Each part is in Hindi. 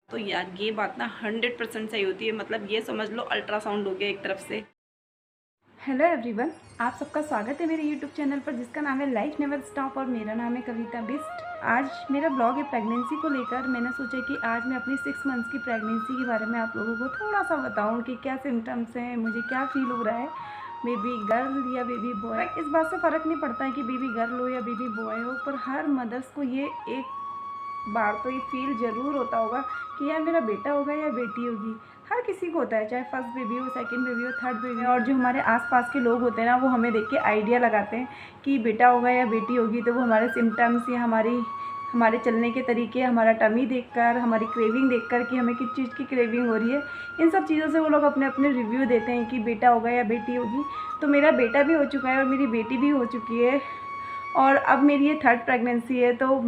तो यार ये बात ना 100% सही होती है, मतलब ये समझ लो अल्ट्रासाउंड हो गया एक तरफ से। हेलो एवरीवन, आप सबका स्वागत है मेरे यूट्यूब चैनल पर जिसका नाम है लाइफ नेवर स्टॉप और मेरा नाम है कविता बिस्ट। आज मेरा ब्लॉग है प्रेगनेंसी को लेकर। मैंने सोचा कि आज मैं अपनी 6 मंथ्स की प्रेगनेंसी के बारे में आप लोगों को थोड़ा सा बताऊं कि क्या सिम्टम्स हैं, मुझे क्या फील हो रहा है, बेबी गर्ल या बेबी बॉय। इस बात से फ़र्क नहीं पड़ता है कि बेबी गर्ल हो या बेबी बॉय हो, पर हर मदर्स को ये एक बार तो ये फील ज़रूर होता होगा कि यार मेरा बेटा होगा या बेटी होगी। हर किसी को होता है, चाहे फर्स्ट बेबी हो, सेकंड बेबी हो, थर्ड बेबी हो। और जो हमारे आसपास के लोग होते हैं ना, वो हमें देख के आइडिया लगाते हैं कि बेटा होगा या बेटी होगी। तो वो हमारे सिम्टम्स या हमारे चलने के तरीके, हमारा टमी देखकर, हमारी क्रेविंग देखकर कि हमें किस चीज़ की क्रेविंग हो रही है, इन सब चीज़ों से वो लोग अपने अपने रिव्यू देते हैं कि बेटा होगा या बेटी होगी। तो मेरा बेटा भी हो चुका है और मेरी बेटी भी हो चुकी है, और अब मेरी ये थर्ड प्रेगनेंसी है। तो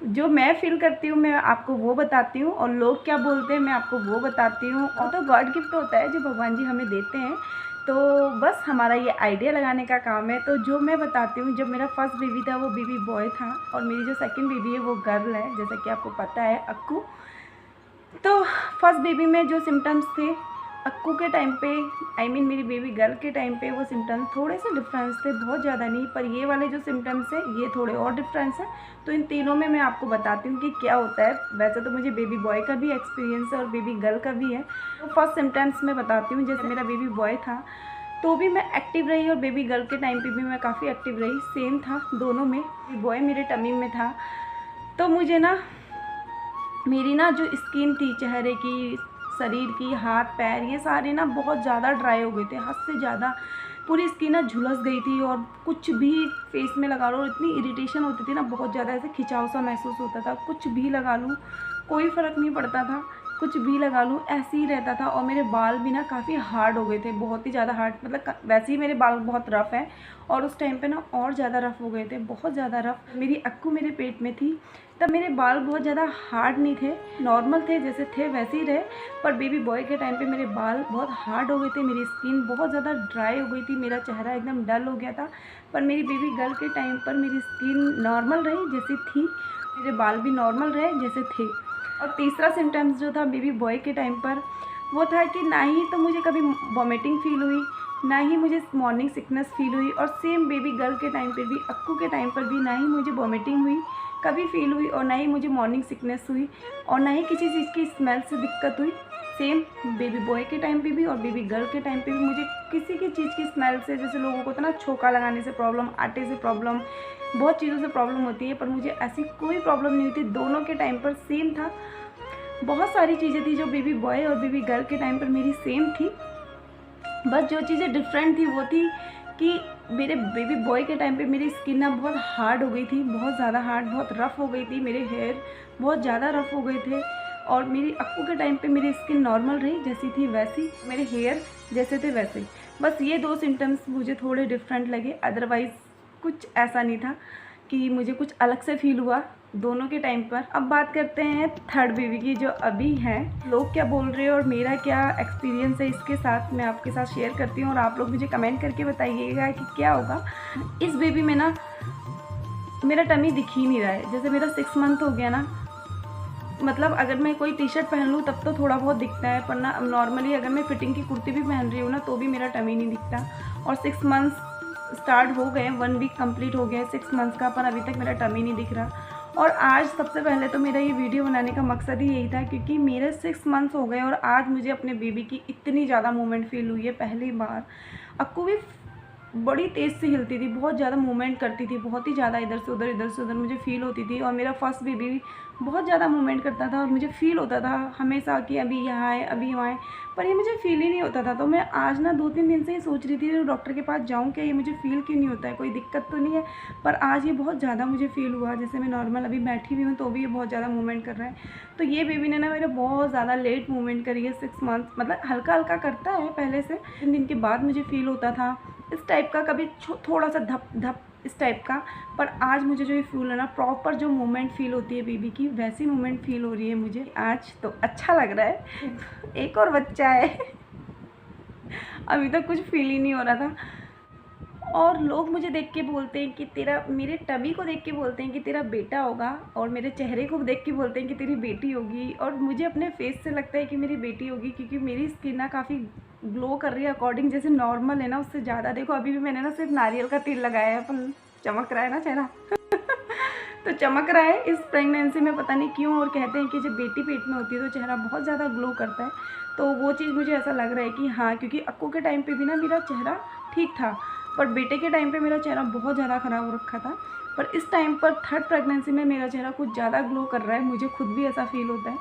जो मैं फ़ील करती हूँ मैं आपको वो बताती हूँ, और लोग क्या बोलते हैं मैं आपको वो बताती हूँ। और तो गॉड गिफ्ट होता है जो भगवान जी हमें देते हैं, तो बस हमारा ये आइडिया लगाने का काम है। तो जो मैं बताती हूँ, जब मेरा फर्स्ट बेबी था वो बेबी बॉय था, और मेरी जो सेकंड बेबी है वो गर्ल है, जैसा कि आपको पता है, अक्कू। तो फर्स्ट बेबी में जो सिम्टम्स थे अक्कू के टाइम पे, मेरी बेबी गर्ल के टाइम पे, वो सिम्टम्स थोड़े से डिफरेंस थे, बहुत ज़्यादा नहीं, पर ये वाले जो सिम्टम्स हैं ये थोड़े और डिफरेंस हैं। तो इन तीनों में मैं आपको बताती हूँ कि क्या होता है। वैसे तो मुझे बेबी बॉय का भी एक्सपीरियंस है और बेबी गर्ल का भी है। तो फर्स्ट सिम्टम्स मैं बताती हूँ। जैसे मेरा बेबी बॉय था तो भी मैं एक्टिव रही, और बेबी गर्ल के टाइम पे भी मैं काफ़ी एक्टिव रही, सेम था दोनों में। बॉय मेरे टमी में था तो मुझे ना, मेरी ना जो स्किन थी चेहरे की, शरीर की, हाथ पैर, ये सारे ना बहुत ज़्यादा ड्राई हो गए थे, हद से ज़्यादा। पूरी स्किन ना झुलस गई थी, और कुछ भी फेस में लगा लो इतनी इरिटेशन होती थी ना, बहुत ज़्यादा ऐसे खिंचाव सा महसूस होता था। कुछ भी लगा लूँ कोई फ़र्क नहीं पड़ता था, कुछ भी लगा लूँ ऐसे ही रहता था। और मेरे बाल भी ना काफ़ी हार्ड हो गए थे, बहुत ही ज़्यादा हार्ड, मतलब वैसे ही मेरे बाल बहुत रफ़ हैं, और उस टाइम पे ना और ज़्यादा रफ़ हो गए थे, बहुत ज़्यादा रफ़। मेरी अक्कू मेरे पेट में थी तब मेरे बाल बहुत ज़्यादा हार्ड नहीं थे, नॉर्मल थे, जैसे थे वैसे ही रहे। पर बेबी बॉय के टाइम पे मेरे बाल बहुत हार्ड हो गए थे, मेरी स्किन बहुत ज़्यादा ड्राई हो गई थी, मेरा चेहरा एकदम डल हो गया था। पर मेरी बेबी गर्ल के टाइम पर मेरी स्किन नॉर्मल रही जैसी थी, मेरे बाल भी नॉर्मल रहे जैसे थे। और तीसरा सिम्टम्स जो था बेबी बॉय के टाइम पर, वो था कि ना ही तो मुझे कभी वॉमिटिंग फ़ील हुई, ना ही मुझे मॉर्निंग सिकनेस फ़ील हुई, और सेम बेबी गर्ल के टाइम पे भी, अक्कू के टाइम पर भी, ना ही मुझे वॉमिटिंग हुई कभी फ़ील हुई, और ना ही मुझे मॉर्निंग सिकनेस हुई, और ना ही किसी चीज़ की स्मेल से दिक्कत हुई। सेम बेबी बॉय के टाइम पे भी और बेबी गर्ल के टाइम पे भी मुझे किसी की चीज़ की स्मेल से, जैसे लोगों को तो ना छोका लगाने से प्रॉब्लम, आटे से प्रॉब्लम, बहुत चीज़ों से प्रॉब्लम होती है, पर मुझे ऐसी कोई प्रॉब्लम नहीं हुई थी। दोनों के टाइम पर सेम था। बहुत सारी चीज़ें थी जो बेबी बॉय और बेबी गर्ल के टाइम पर मेरी सेम थी, बस जो चीज़ें डिफरेंट थी वो थी कि मेरे बेबी बॉय के टाइम पे मेरी स्किन ना बहुत हार्ड हो गई थी, बहुत ज़्यादा हार्ड, बहुत रफ़ हो गई थी, मेरे हेयर बहुत ज़्यादा रफ़ हो गए थे। और मेरी अक्कू के टाइम पे मेरी स्किन नॉर्मल रही, जैसी थी वैसी, मेरे हेयर जैसे थे वैसे ही। बस ये दो सिम्टम्स मुझे थोड़े डिफरेंट लगे, अदरवाइज़ कुछ ऐसा नहीं था कि मुझे कुछ अलग से फ़ील हुआ दोनों के टाइम पर। अब बात करते हैं थर्ड बेबी की जो अभी है। लोग क्या बोल रहे हैं और मेरा क्या एक्सपीरियंस है, इसके साथ मैं आपके साथ शेयर करती हूँ, और आप लोग मुझे कमेंट करके बताइएगा कि क्या होगा। इस बेबी में ना मेरा टमी दिख ही नहीं रहा है। जैसे मेरा 6 मंथ हो गया ना, मतलब अगर मैं कोई टी शर्ट पहन लूँ तब तो थोड़ा बहुत दिखता है, पर ना नॉर्मली अगर मैं फिटिंग की कुर्ती भी पहन रही हूँ ना तो भी मेरा टमी नहीं दिखता। और 6 मंथ्स स्टार्ट हो गए, 1 वीक कंप्लीट हो गया है 6 मंथ्स का, पर अभी तक मेरा टमी नहीं दिख रहा। और आज सबसे पहले तो मेरा ये वीडियो बनाने का मकसद ही यही था, क्योंकि मेरे 6 मंथ्स हो गए और आज मुझे अपने बेबी की इतनी ज़्यादा मूवमेंट फ़ील हुई है पहली बार। अक्कू भी बड़ी तेज़ से हिलती थी, बहुत ज़्यादा मूवमेंट करती थी, बहुत ही ज़्यादा इधर से उधर मुझे फ़ील होती थी। और मेरा फर्स्ट बेबी भी बहुत ज़्यादा मूवमेंट करता था, और मुझे फ़ील होता था हमेशा कि अभी यहाँ आए, अभी वहाँ आए, पर ये मुझे फ़ील ही नहीं होता था। तो मैं आज ना 2-3 दिन से ही सोच रही थी डॉक्टर के पास जाऊँ क्या, ये मुझे फ़ील क्यों नहीं होता है, कोई दिक्कत तो नहीं है। पर आज ये बहुत ज़्यादा मुझे फ़ील हुआ, जैसे मैं नॉर्मल अभी बैठी हुई हूँ तो भी ये बहुत ज़्यादा मूवमेंट कर रहा है। तो ये बेबी ने ना मेरा बहुत ज़्यादा लेट मूवमेंट करी है, 6 मंथ, मतलब हल्का हल्का करता है पहले से, 3 दिन के बाद मुझे फ़ील होता था इस टाइप का, कभी थोड़ा सा धप धप इस टाइप का। पर आज मुझे जो ये फ़ील है ना, प्रॉपर जो मूवमेंट फ़ील होती है बेबी की, वैसी मूवमेंट फ़ील हो रही है मुझे आज। तो अच्छा लग रहा है। एक और बच्चा है। अभी तक कुछ फ़ील ही नहीं हो रहा था। और लोग मुझे देख के बोलते हैं कि तेरा, मेरे टमी को देख के बोलते हैं कि तेरा बेटा होगा, और मेरे चेहरे को देख के बोलते हैं कि तेरी बेटी होगी। और मुझे अपने फेस से लगता है कि मेरी बेटी होगी, क्योंकि मेरी स्किन ना काफ़ी ग्लो कर रही है अकॉर्डिंग जैसे नॉर्मल है ना उससे ज़्यादा। देखो अभी भी मैंने ना सिर्फ नारियल का तेल लगाया है पर चमक रहा है ना चेहरा तो चमक रहा है इस प्रेगनेंसी में, पता नहीं क्यों। और कहते हैं कि जब बेटी पेट में होती है तो चेहरा बहुत ज़्यादा ग्लो करता है, तो वो चीज़ मुझे ऐसा लग रहा है कि हाँ, क्योंकि अक्कू के टाइम पे भी ना मेरा चेहरा ठीक था, पर बेटे के टाइम पे मेरा चेहरा बहुत ज़्यादा ख़राब हो रखा था। पर इस टाइम पर थर्ड प्रेगनेंसी में मेरा चेहरा कुछ ज़्यादा ग्लो कर रहा है, मुझे खुद भी ऐसा फील होता है।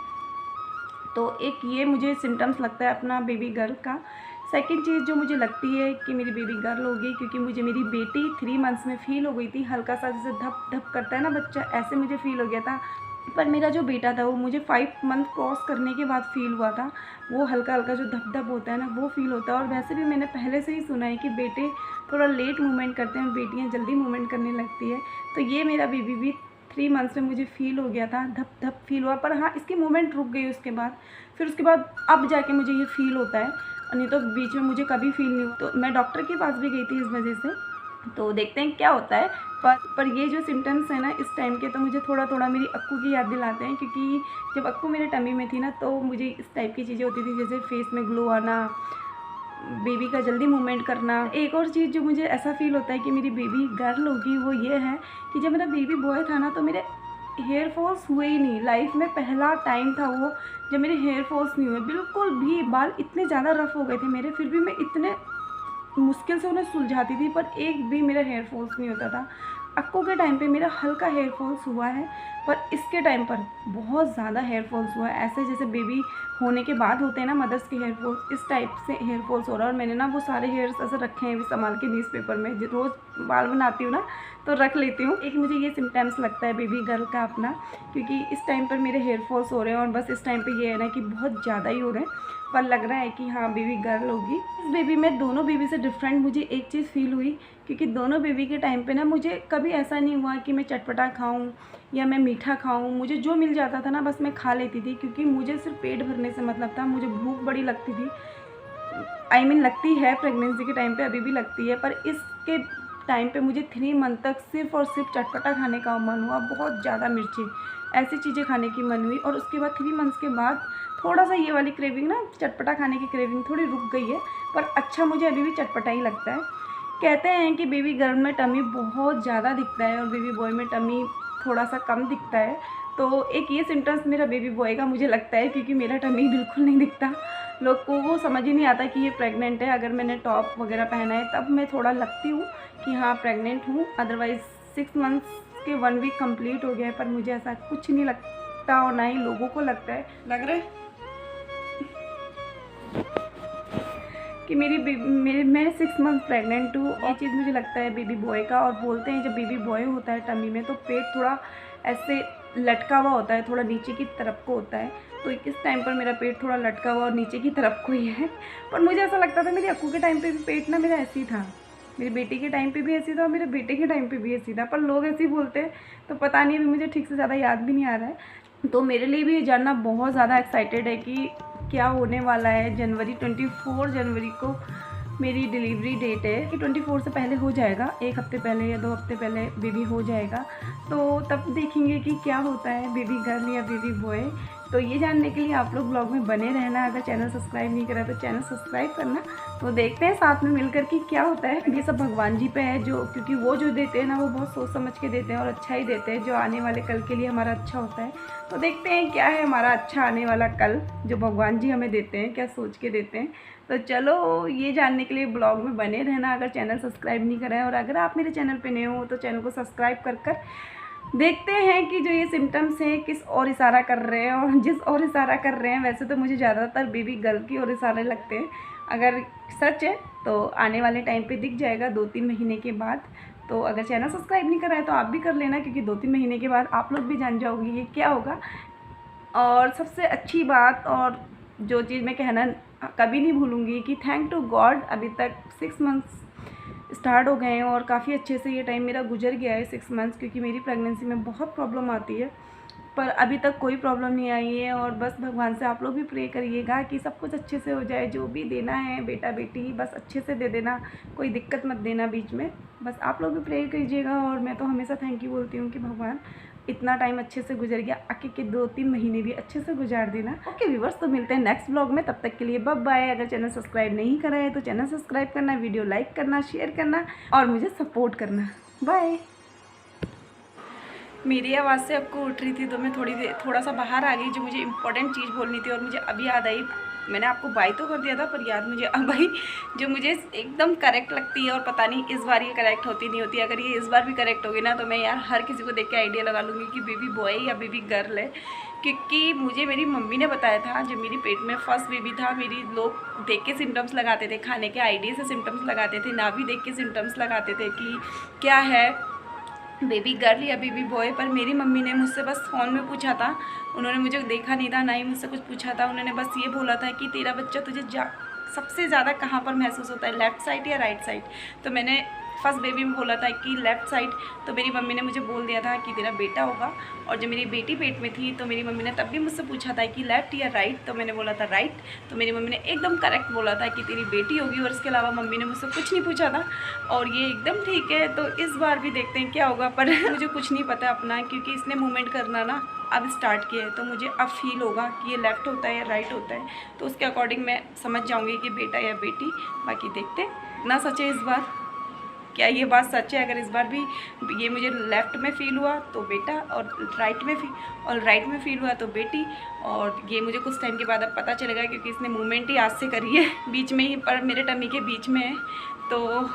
तो एक ये मुझे सिम्टम्स लगता है अपना बेबी गर्ल का। सेकंड चीज़ जो मुझे लगती है कि मेरी बेबी गर्ल होगी, क्योंकि मुझे मेरी बेटी 3 मंथ्स में फ़ील हो गई थी, हल्का सा जैसे धप धप करता है ना बच्चा, ऐसे मुझे फ़ील हो गया था। पर मेरा जो बेटा था वो मुझे 5 मंथ क्रॉस करने के बाद फ़ील हुआ था, वो हल्का हल्का जो धप धप होता है ना वो फ़ील होता है। और वैसे भी मैंने पहले से ही सुना है कि बेटे थोड़ा लेट मूवमेंट करते हैं और बेटियाँ जल्दी मूवमेंट करने लगती है। तो ये मेरा बेबी भी 3 मंथ्स में मुझे फ़ील हो गया था, धप धप फ़ील हुआ। पर हाँ, इसकी मूवमेंट रुक गई उसके बाद, फिर उसके बाद अब जाके मुझे ये फ़ील होता है, नहीं तो बीच में मुझे कभी फ़ील नहीं हुआ। तो मैं डॉक्टर के पास भी गई थी इस वजह से, तो देखते हैं क्या होता है। पर ये जो सिम्टम्स हैं ना इस टाइम के, तो मुझे थोड़ा थोड़ा मेरी अक्कू की याद दिलाते हैं, क्योंकि जब अक्कू मेरे टमी में थी ना तो मुझे इस टाइप की चीज़ें होती थी, जैसे फेस में ग्लो आना, बेबी का जल्दी मूवमेंट करना। एक और चीज़ जो मुझे ऐसा फील होता है कि मेरी बेबी गर्ल होगी वो ये है कि जब मेरा बेबी बॉय था ना तो मेरे हेयर फॉल्स हुए ही नहीं। लाइफ में पहला टाइम था वो जब मेरे हेयर फॉल्स नहीं हुए बिल्कुल भी। बाल इतने ज़्यादा रफ़ हो गए थे मेरे, फिर भी मैं इतने मुश्किल से उन्हें सुलझाती थी, पर एक भी मेरा हेयर फॉल्स नहीं होता था। अक्कू के टाइम पे मेरा हल्का हेयर फॉल्स हुआ है, पर इसके टाइम पर बहुत ज़्यादा हेयर फॉल्स हुआ है। ऐसे जैसे बेबी होने के बाद होते हैं ना मदर्स के हेयर फॉल्स, इस टाइप से हेयर फॉल्स हो रहा है। और मैंने ना वो सारे हेयर्स ऐसे रखे हैं अभी संभाल के न्यूज़पेपर में, रोज़ बाल बनाती हूँ ना तो रख लेती हूँ। एक मुझे ये सिम्टम्स लगता है बेबी गर्ल का अपना, क्योंकि इस टाइम पर मेरे हेयर फॉल्स हो रहे हैं और बस इस टाइम पर ये है ना कि बहुत ज़्यादा ही हो रहे हैं, पर लग रहा है कि हाँ बेबी गर्ल होगी। इस बेबी में दोनों बेबी से डिफरेंट मुझे एक चीज़ फील हुई, क्योंकि दोनों बेबी के टाइम पे ना मुझे कभी ऐसा नहीं हुआ कि मैं चटपटा खाऊं या मैं मीठा खाऊं। मुझे जो मिल जाता था ना बस मैं खा लेती थी, क्योंकि मुझे सिर्फ पेट भरने से मतलब था। मुझे भूख बड़ी लगती थी, लगती है प्रेगनेंसी के टाइम पे, अभी भी लगती है, पर इसके टाइम पे मुझे 3 मंथ तक सिर्फ़ और सिर्फ चटपटा खाने का मन हुआ, बहुत ज़्यादा मिर्ची ऐसी चीज़ें खाने की मन हुई। और उसके बाद 3 मंथ्स के बाद थोड़ा सा ये वाली क्रेविंग ना, चटपटा खाने की क्रेविंग थोड़ी रुक गई है, पर अच्छा मुझे अभी भी चटपटा ही लगता है। कहते हैं कि बेबी गर्ल में टमी बहुत ज़्यादा दिखता है और बेबी बॉय में टमी थोड़ा सा कम दिखता है। तो एक ये सिम्टम्स मेरा बेबी बॉय का मुझे लगता है, क्योंकि मेरा टमी बिल्कुल नहीं दिखता। लोग को वो समझ ही नहीं आता कि ये प्रेग्नेंट है। अगर मैंने टॉप वगैरह पहना है तब मैं थोड़ा लगती हूँ कि हाँ प्रेग्नेंट हूँ, अदरवाइज़ 6 मंथ्स के 1 वीक कंप्लीट हो गया है, पर मुझे ऐसा कुछ नहीं लगता और ना ही लोगों को लगता है। लग रहा है कि मैं 6 मंथ प्रेग्नेंट हूँ। ये चीज़ मुझे लगता है बेबी बॉय का। और बोलते हैं जब बेबी बॉय होता है टमी में तो पेट थोड़ा ऐसे लटका हुआ होता है, थोड़ा नीचे की तरफ को होता है। तो इस टाइम पर मेरा पेट थोड़ा लटका हुआ और नीचे की तरफ को ही है। पर मुझे ऐसा लगता था मेरी अक्कू के टाइम पे भी पेट ना मेरा ऐसे ही था, मेरी बेटी के टाइम पे भी ऐसी था और मेरे बेटे के टाइम पे भी ऐसी था। पर लोग ऐसे ही बोलते हैं तो पता नहीं, अभी मुझे ठीक से ज़्यादा याद भी नहीं आ रहा है। तो मेरे लिए भी ये जानना बहुत ज़्यादा एक्साइटेड है कि क्या होने वाला है। 24 जनवरी को मेरी डिलीवरी डेट है कि 24 से पहले हो जाएगा, 1 हफ्ते पहले या 2 हफ्ते पहले बेबी हो जाएगा। तो तब देखेंगे कि क्या होता है, बेबी गर्ल या बेबी बॉय। तो ये जानने के लिए आप लोग ब्लॉग में बने रहना। अगर चैनल सब्सक्राइब नहीं करा तो चैनल सब्सक्राइब करना। तो देखते हैं साथ में मिलकर कि क्या होता है। ये सब भगवान जी पे है, जो क्योंकि वो जो देते हैं ना वो बहुत सोच समझ के देते हैं और अच्छा ही देते हैं, जो आने वाले कल के लिए हमारा अच्छा होता है। तो देखते हैं क्या है हमारा अच्छा आने वाला कल, जो भगवान जी हमें देते हैं, क्या सोच के देते हैं। तो चलो ये जानने के लिए ब्लॉग में बने रहना। अगर चैनल सब्सक्राइब नहीं करा है और अगर आप मेरे चैनल पे नए हो तो चैनल को सब्सक्राइब कर देखते हैं कि जो ये सिम्टम्स हैं किस और इशारा कर रहे हैं। और जिस और इशारा कर रहे हैं, वैसे तो मुझे ज़्यादातर बेबी गर्ल की और इशारे लगते हैं। अगर सच है तो आने वाले टाइम पे दिख जाएगा 2-3 महीने के बाद। तो अगर चैनल सब्सक्राइब नहीं करा है तो आप भी कर लेना, क्योंकि 2-3 महीने के बाद आप लोग भी जान जाओगे ये क्या होगा। और सबसे अच्छी बात और जो चीज़ मैं कहना कभी नहीं भूलूँगी कि थैंक टू गॉड, अभी तक 6 मंथ्स स्टार्ट हो गए हैं और काफ़ी अच्छे से ये टाइम मेरा गुजर गया है 6 मंथ्स, क्योंकि मेरी प्रेगनेंसी में बहुत प्रॉब्लम आती है। पर अभी तक कोई प्रॉब्लम नहीं आई है। और बस भगवान से आप लोग भी प्रे करिएगा कि सब कुछ अच्छे से हो जाए। जो भी देना है बेटा बेटी बस अच्छे से दे देना, कोई दिक्कत मत देना बीच में। बस आप लोग भी प्रे कीजिएगा। और मैं तो हमेशा थैंक यू बोलती हूँ कि भगवान इतना टाइम अच्छे से गुजर गया, आगे के 2-3 महीने भी अच्छे से गुजार देना। ओके व्यूअर्स, तो मिलते हैं नेक्स्ट ब्लॉग में। तब तक के लिए बाय बाय। अगर चैनल सब्सक्राइब नहीं करा है तो चैनल सब्सक्राइब करना, वीडियो लाइक करना, शेयर करना और मुझे सपोर्ट करना। बाय। मेरी आवाज़ से आपको उठ रही थी तो मैं थोड़ा सा बाहर आ गई, जो मुझे इंपॉर्टेंट चीज़ बोलनी थी और मुझे अभी याद आई। मैंने आपको बाय तो कर दिया था पर याद मुझे अब आई, जो मुझे एकदम करेक्ट लगती है और पता नहीं इस बार ये करेक्ट होती नहीं होती। अगर ये इस बार भी करेक्ट होगी ना तो मैं यार हर किसी को देख के आइडिया लगा लूँगी कि बेबी बॉय या बेबी गर्ल है। क्योंकि मुझे मेरी मम्मी ने बताया था, जब मेरी पेट में फर्स्ट बेबी था, मेरी लोग देख के सिम्टम्स लगाते थे, खाने के आइडिया से सिम्टम्स लगाते थे, नाभि देख के सिम्टम्स लगाते थे कि क्या है बेबी गर्ल या बेबी बॉय। पर मेरी मम्मी ने मुझसे बस फ़ोन में पूछा था, उन्होंने मुझे देखा नहीं था, ना ही मुझसे कुछ पूछा था। उन्होंने बस ये बोला था कि तेरा बच्चा तुझे सबसे ज़्यादा कहाँ पर महसूस होता है, लेफ़्ट साइड या राइट साइड। तो मैंने फर्स्ट बेबी में बोला था कि लेफ़्ट साइड, तो मेरी मम्मी ने मुझे बोल दिया था कि तेरा बेटा होगा। और जब मेरी बेटी पेट में थी तो मेरी मम्मी ने तब भी मुझसे पूछा था कि लेफ़्ट या राइट, तो मैंने बोला था राइट। तो मेरी मम्मी ने एकदम करेक्ट बोला था कि तेरी बेटी होगी, और इसके अलावा मम्मी ने मुझसे कुछ नहीं पूछा था और ये एकदम ठीक है। तो इस बार भी देखते हैं क्या होगा, पर मुझे कुछ नहीं पता अपना, क्योंकि इसने मूवमेंट करना ना अब स्टार्ट किया है। तो मुझे अब फील होगा कि ये लेफ़्ट होता है या राइट होता है, तो उसके अकॉर्डिंग मैं समझ जाऊँगी कि बेटा या बेटी। बाकी देखते ना सच है इस बार, क्या ये बात सच है। अगर इस बार भी ये मुझे लेफ़्ट में फ़ील हुआ तो बेटा, और राइट में फ़ील हुआ तो बेटी। और ये मुझे कुछ टाइम के बाद अब पता चलेगा, क्योंकि इसने मूवमेंट ही आज से करी है बीच में ही, पर मेरे टमी के बीच में है। तो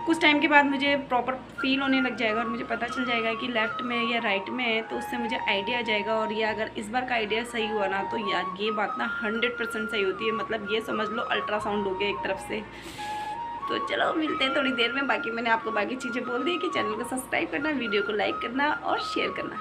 कुछ टाइम के बाद मुझे प्रॉपर फील होने लग जाएगा और मुझे पता चल जाएगा कि लेफ़्ट में या राइट में है, तो उससे मुझे आइडिया आ जाएगा। और ये अगर इस बार का आइडिया सही हुआ ना तो यार ये बात ना 100% सही होती है। मतलब ये समझ लो अल्ट्रासाउंड हो गया एक तरफ से। तो चलो मिलते हैं थोड़ी देर में। बाकी मैंने आपको बाकी चीज़ें बोल दी कि चैनल को सब्सक्राइब करना, वीडियो को लाइक करना और शेयर करना।